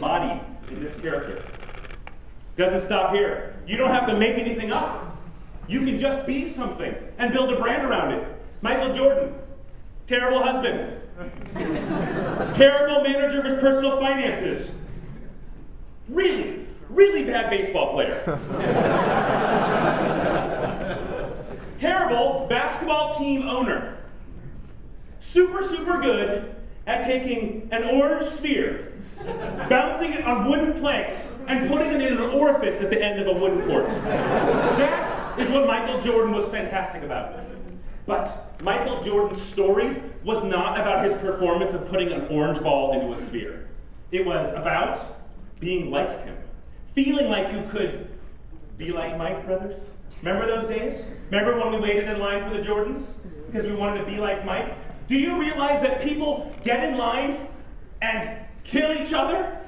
embodied in this character. Doesn't stop here. You don't have to make anything up. You can just be something and build a brand around it. Michael Jordan, terrible husband, terrible manager of his personal finances, really, really bad baseball player, terrible basketball team owner, super, super good at taking an orange sphere, bouncing it on wooden planks, and putting it in an orifice at the end of a wooden court. That is what Michael Jordan was fantastic about. But Michael Jordan's story was not about his performance of putting an orange ball into a sphere. It was about being like him. Feeling like you could be like Mike, brothers. Remember those days? Remember when we waited in line for the Jordans? Because we wanted to be like Mike? Do you realize that people get in line and kill each other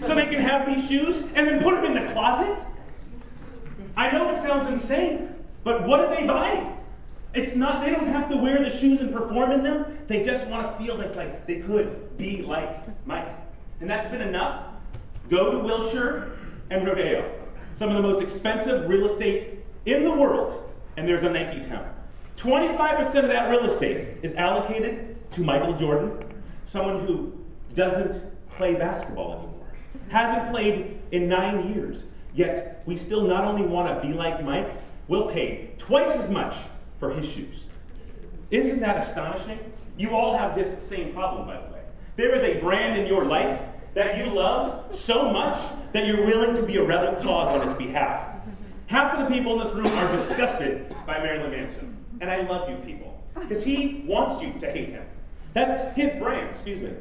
so they can have these shoes and then put them in the closet? I know it sounds insane, but what are they buying? It's not, they don't have to wear the shoes and perform in them. They just want to feel like they could be like Mike. And that's been enough. Go to Wilshire and Rodeo, some of the most expensive real estate in the world, and there's a Nike town. 25% of that real estate is allocated to Michael Jordan, someone who doesn't play basketball anymore, hasn't played in 9 years, yet we still not only want to be like Mike, we'll pay twice as much for his shoes. Isn't that astonishing? You all have this same problem, by the way. There is a brand in your life that you love so much that you're willing to be a rebel cause on its behalf. Half of the people in this room are disgusted by Marilyn Manson. And I love you people, because he wants you to hate him. That's his brand, excuse me.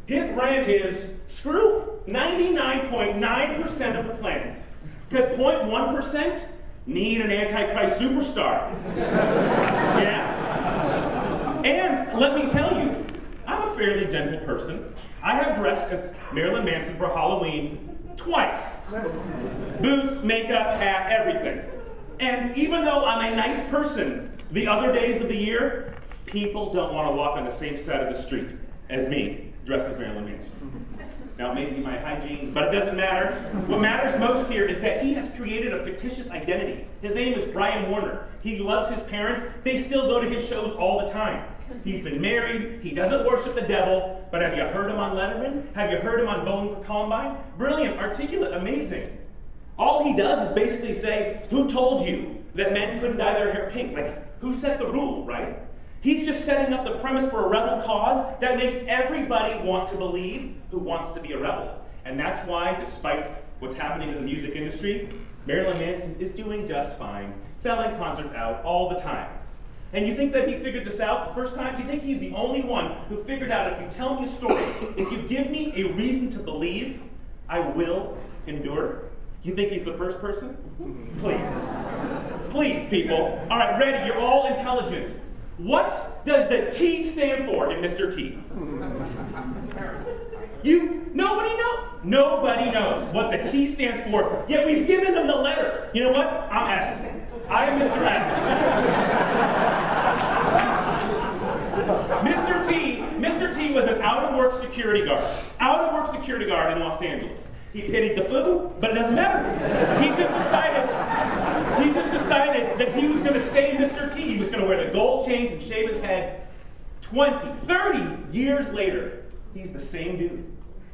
His brand is screw 99.9% of the planet, because 0.1% need an Antichrist superstar. Yeah? And let me tell you, I'm a fairly gentle person. I have dressed as Marilyn Manson for Halloween twice. Boots, makeup, hat, everything. And even though I'm a nice person the other days of the year, people don't want to walk on the same side of the street as me, dressed as Marilyn Manson. Now, maybe my hygiene, but it doesn't matter. What matters most here is that he has created a fictitious identity. His name is Brian Warner. He loves his parents. They still go to his shows all the time. He's been married. He doesn't worship the devil. But have you heard him on Letterman? Have you heard him on Bowling for Columbine? Brilliant, articulate, amazing. All he does is basically say, who told you that men couldn't dye their hair pink? Like, who set the rule, right? He's just setting up the premise for a rebel cause that makes everybody want to believe who wants to be a rebel. And that's why, despite what's happening in the music industry, Marilyn Manson is doing just fine, selling concerts out all the time. And you think that he figured this out the first time? You think he's the only one who figured out, if you tell me a story, if you give me a reason to believe, I will endure? You think he's the first person? Please. Please, people. All right, ready, you're all intelligent. What does the T stand for in Mr. T? Nobody knows what the T stands for, yet we've given them the letter. You know what? I'm S. I am Mr. S. Mr. T was an out-of-work security guard. Out-of-work security guard in Los Angeles. He pitied the food, but it doesn't matter. He just decided that he was going to stay Mr. T. He was going to wear the gold chains and shave his head. 20, 30 years later, he's the same dude.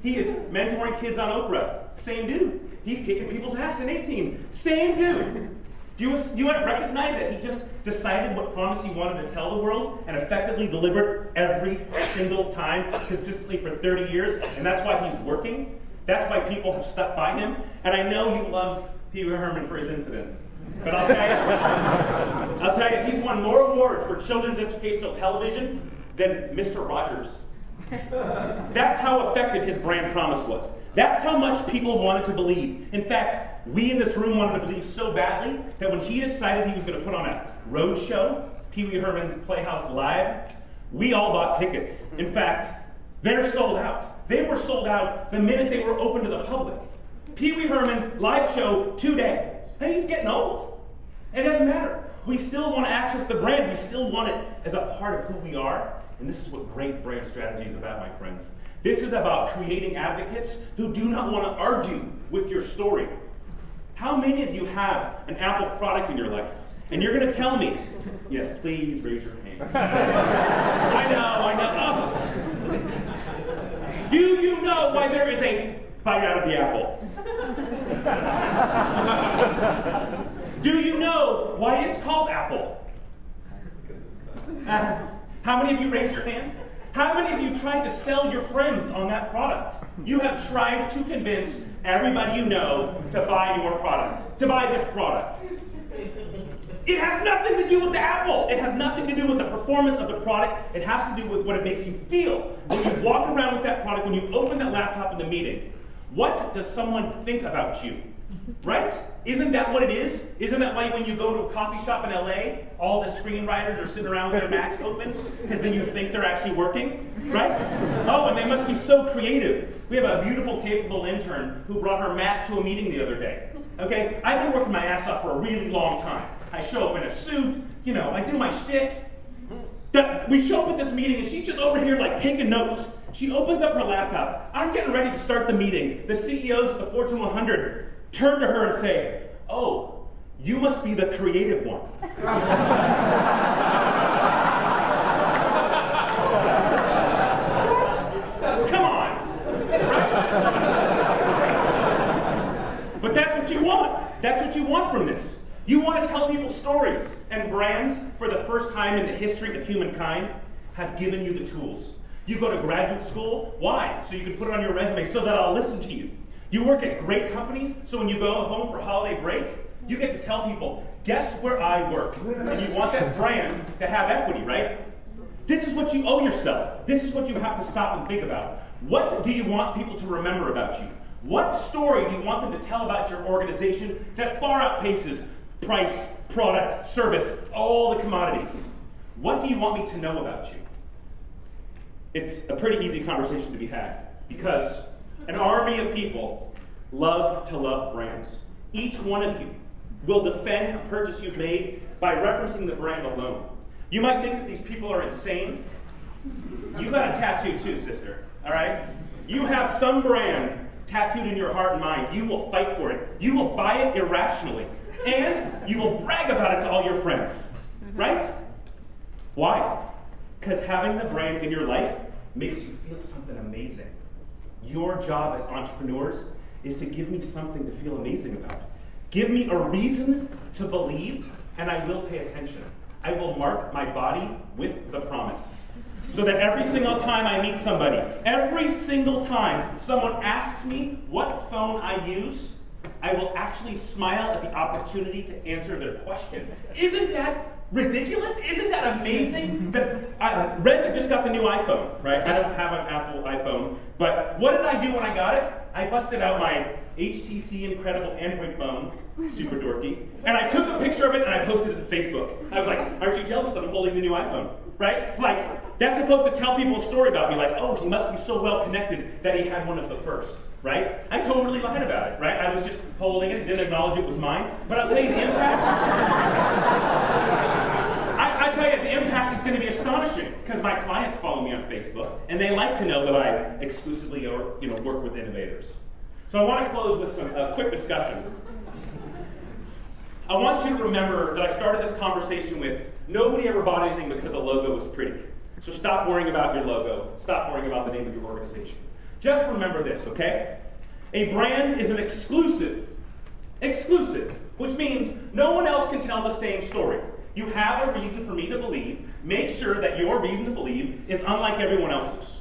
He is mentoring kids on Oprah. Same dude. He's kicking people's ass in 18. Same dude. Do you recognize that he just decided what promise he wanted to tell the world and effectively delivered every single time consistently for 30 years? And that's why he's working. That's why people have stuck by him. And I know you love Pee Wee Herman for his incident. But I'll tell you, he's won more awards for children's educational television than Mr. Rogers. That's how effective his brand promise was. That's how much people wanted to believe. In fact, we in this room wanted to believe so badly that when he decided he was going to put on a road show, Pee Wee Herman's Playhouse Live, we all bought tickets. In fact, they're sold out. They were sold out the minute they were open to the public. Pee Wee Herman's live show today. Hey, he's getting old. It doesn't matter. We still want to access the brand. We still want it as a part of who we are. And this is what great brand strategy is about, my friends. This is about creating advocates who do not want to argue with your story. How many of you have an Apple product in your life? And you're going to tell me, yes, please raise your hand. I know. Oh. Do you know why there is a bite out of the apple? Do you know why it's called Apple? How many of you raised your hand? How many of you tried to sell your friends on that product? You have tried to convince everybody you know to buy your product, to buy this product. It has nothing to do with the apple. It has nothing to do with the performance of the product. It has to do with what it makes you feel when you walk around with that product, when you open that laptop in the meeting. What does someone think about you? Right? Isn't that what it is? Isn't that why when you go to a coffee shop in LA, all the screenwriters are sitting around with their Macs open? Because then you think they're actually working, right? Oh, and they must be so creative. We have a beautiful, capable intern who brought her Mac to a meeting the other day. Okay? I've been working my ass off for a really long time. I show up in a suit, you know, I do my shtick. We show up at this meeting and she's just over here like taking notes. She opens up her laptop. I'm getting ready to start the meeting. The CEOs of the Fortune 100 turn to her and say, "Oh, you must be the creative one." What? Come on. Right? But that's what you want. That's what you want from this. You want to tell people stories, and brands, for the first time in the history of humankind, have given you the tools. You go to graduate school, why? So you can put it on your resume so that I'll listen to you. You work at great companies, so when you go home for holiday break, you get to tell people, guess where I work? And you want that brand to have equity, right? This is what you owe yourself. This is what you have to stop and think about. What do you want people to remember about you? What story do you want them to tell about your organization that far outpaces price, product, service, all the commodities? What do you want me to know about you? It's a pretty easy conversation to be had because an army of people love to love brands. Each one of you will defend a purchase you've made by referencing the brand alone. You might think that these people are insane. You got a tattoo too, sister, all right? You have some brand tattooed in your heart and mind. You will fight for it. You will buy it irrationally. And you will brag about it to all your friends, right? Why? Because having the brand in your life makes you feel something amazing. Your job as entrepreneurs is to give me something to feel amazing about. Give me a reason to believe, and I will pay attention. I will mark my body with the promise. So that every single time I meet somebody, every single time someone asks me what phone I use, I will actually smile at the opportunity to answer their question. Isn't that ridiculous? Isn't that amazing? That Reza just got the new iPhone, right? I don't have an Apple iPhone, but what did I do when I got it? I busted out my HTC Incredible Android phone, super dorky, and I took a picture of it and I posted it to Facebook. I was like, aren't you jealous that I'm holding the new iPhone? Right? Like, that's supposed to tell people a story about me, like, oh, he must be so well connected that he had one of the first. Right? I totally lied about it, right? I was just holding it, didn't acknowledge it was mine. But I'll tell you the impact. I tell you, the impact is going to be astonishing because my clients follow me on Facebook and they like to know that I exclusively work with innovators. So I want to close with a quick discussion. I want you to remember that I started this conversation with nobody ever bought anything because a logo was pretty. So stop worrying about your logo. Stop worrying about the name of your organization. Just remember this, okay? A brand is an exclusive, which means no one else can tell the same story. You have a reason for me to believe. Make sure that your reason to believe is unlike everyone else's,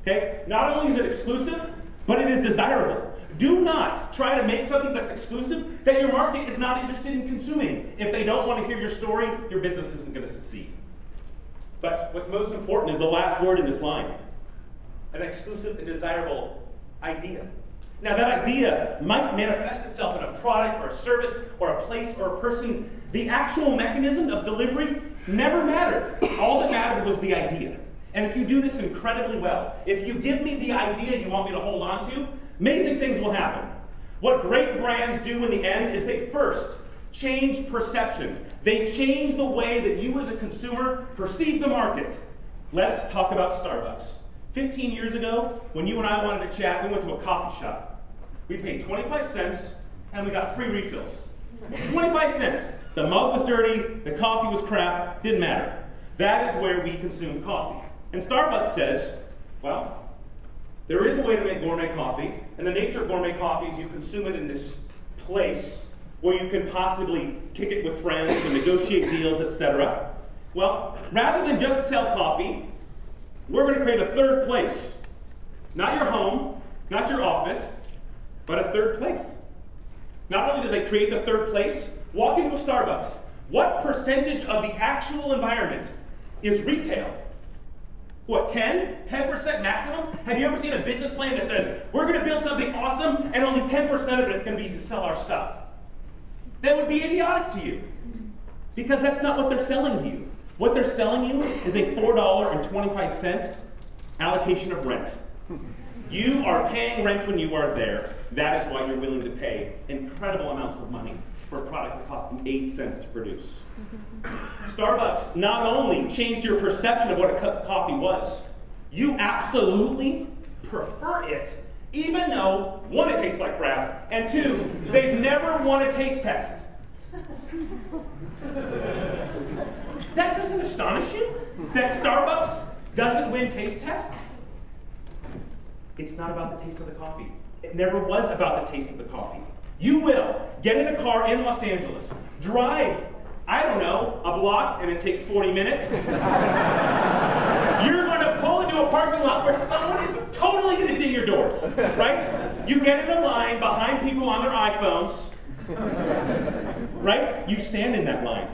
okay? Not only is it exclusive, but it is desirable. Do not try to make something that's exclusive that your market is not interested in consuming. If they don't want to hear your story, your business isn't going to succeed. But what's most important is the last word in this line. An exclusive and desirable idea. Now that idea might manifest itself in a product or a service or a place or a person. The actual mechanism of delivery never mattered. All that mattered was the idea. And if you do this incredibly well, if you give me the idea you want me to hold on to, amazing things will happen. What great brands do in the end is they first change perception. They change the way that you as a consumer perceive the market. Let's talk about Starbucks. 15 years ago, when you and I wanted to chat, we went to a coffee shop. We paid 25 cents, and we got free refills. 25 cents. The mug was dirty, the coffee was crap, didn't matter. That is where we consume coffee. And Starbucks says, well, there is a way to make gourmet coffee, and the nature of gourmet coffee is you consume it in this place where you can possibly kick it with friends and negotiate deals, etc. Well, rather than just sell coffee, we're going to create a third place. Not your home, not your office, but a third place. Not only do they create the third place, walk into a Starbucks. What percentage of the actual environment is retail? What, 10? 10% maximum? Have you ever seen a business plan that says, we're going to build something awesome and only 10% of it is going to be to sell our stuff? That would be idiotic to you. Because that's not what they're selling to you. What they're selling you is a $4.25 allocation of rent. You are paying rent when you are there. That is why you're willing to pay incredible amounts of money for a product that cost them 8 cents to produce. Starbucks not only changed your perception of what a cup of coffee was, you absolutely prefer it, even though, one, it tastes like crap, and two, they've never won a taste test. That doesn't astonish you? That Starbucks doesn't win taste tests? It's not about the taste of the coffee. It never was about the taste of the coffee. You will get in a car in Los Angeles, drive, I don't know, a block, and it takes 40 minutes. You're going to pull into a parking lot where someone is totally going to ding your doors, right? You get in a line behind people on their iPhones, right? You stand in that line.